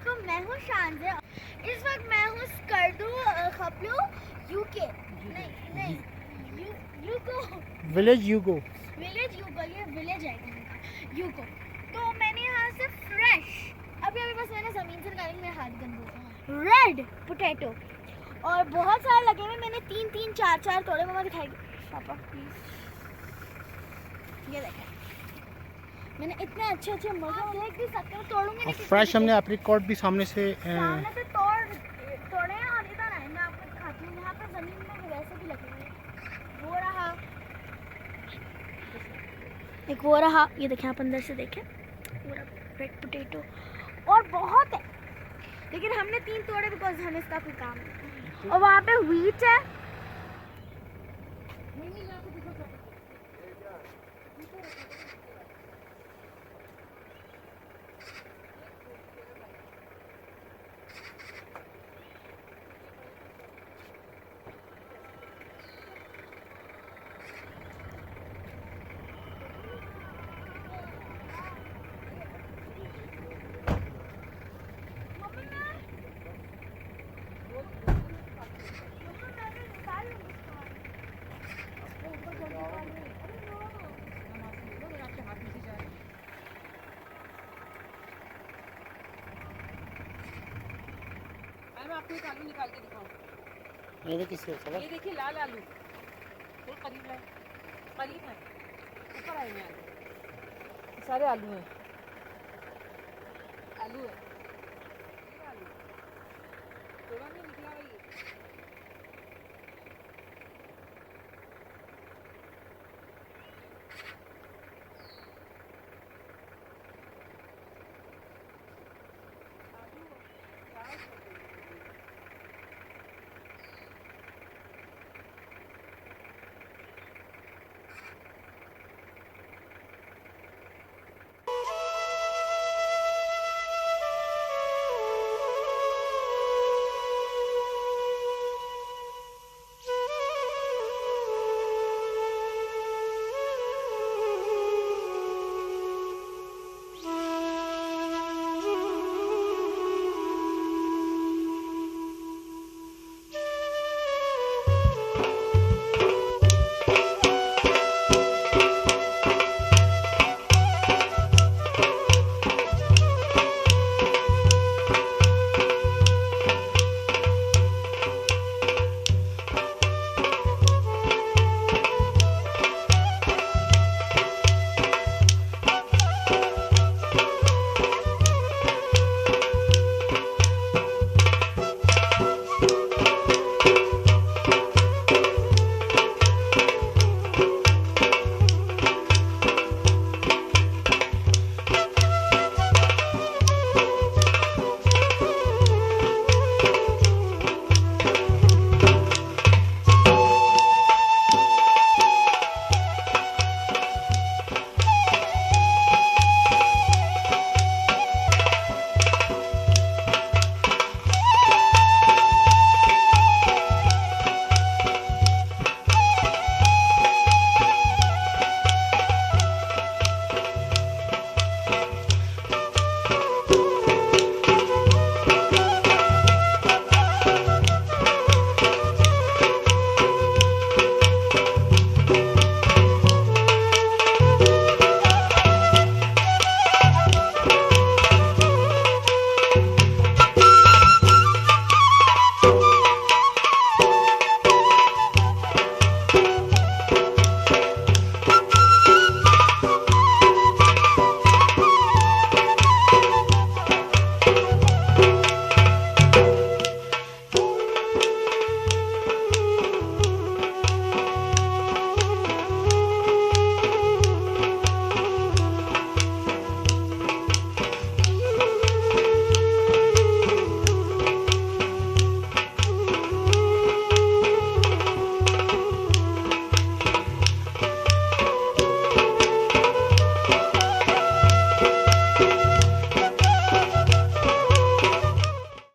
वालेकुम, मैं हूँ शानज़े। इस वक्त मैं हूँ स्कर्दू खपलू यूके नहीं यूगो विलेज यूगो। ये विलेज है यूगो। तो मैंने यहाँ से फ्रेश अभी बस मैंने ज़मीन से निकाली, मेरे हाथ गंदे रेड पोटैटो और बहुत सारे लगे हुए। मैंने 3-3 4-4 तोड़े। मम्मा दिखाएगी पापा प्लीज। ये देखें, मैंने इतने अच्छे मजे देख भी सकते हो। तोड़ूंगी नहीं, फ्रेश हमने एप्रिकॉट भी सामने से तोड़े हैं और इधर आए। मैं आपको दिखाती हूँ, यहाँ पे जमीन में वैसे भी लगे हुए। वो रहा एक, वो रहा, ये देखें आप अंदर से देखें, पूरा रेड पोटैटो और बहुत है। लेकिन हमने 3 तोड़े बिकॉज हमें इसका कोई काम नहीं। और वहाँ पे व्हीट है। आपको एक आलू निकाल के दिखाऊं। ये देखिए लाल आलू, वो करीब है ऊपर आए हैं आलू, सारे आलू हैं। आलू है, आलू थोड़ा नहीं निकला भाई।